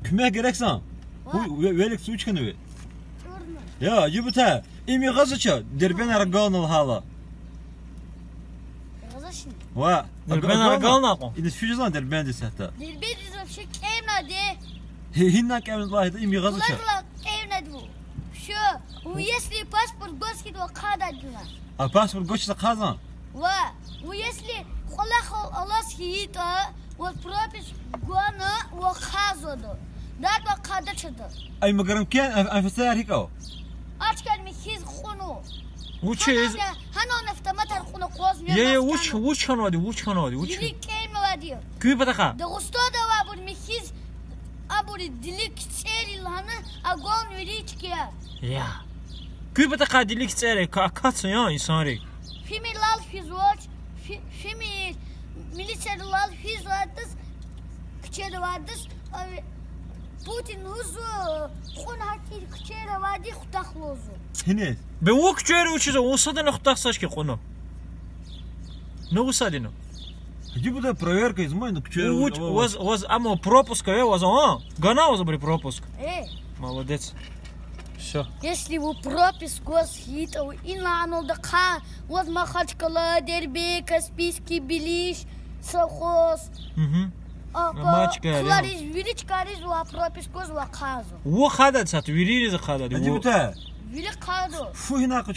Kime gereksen. Velik su çıkını ve. Ya yübüte. İmi gazıça. Derben argalnal hala. Gazışın. Va. Derben argalnal mı? İdis fücüzan derben de sehta. Derben de şey kemnadi. Hinnak evin lahida imi gazıça. Ularla kemnadi bu. Şu. Если паспорт госки то кададина. A pasport goçta kazan. Va. Если خلاص Allah hita ve propis gona ve kazodu. Dat ve kadaçdı. Ay magaram ken anfasar hiko. Açkan mi hiz konu. Uçez. Hanon автоматар konu kozmuyor. Ye uç kanadi uç. Dili kemnadi. Küy pataka. Da gustoda va bu mi hiz aburi dilik serilhanı agon veriçkiya. Ya. Küy pataka dilik tsere kaçsın ya insanı. Fimi lal fizvoç, fimi militer lal fizvadız, kçere vadız, Putin huzu, kun hakir kçere vadi xutaklozu. Hines. Ben o küçüğü uçuza olsa da nokta saçki konu. Ne olsa dino. Yübüte proverka izmayın küçüğü. Was ama пропуска я was он. Гана was при пропуск. Молодец. Все. Если вы пропуск госхит, инланул да ха, вот Махачкала, Дербе, Каспийский, Белиш, Совхоз. Мачка. Клариш, Вилич, Кариш, ва пропуск гос ва казу. О хадат сат вирили за хадат. Yübüte. Вили казу. Fu hinak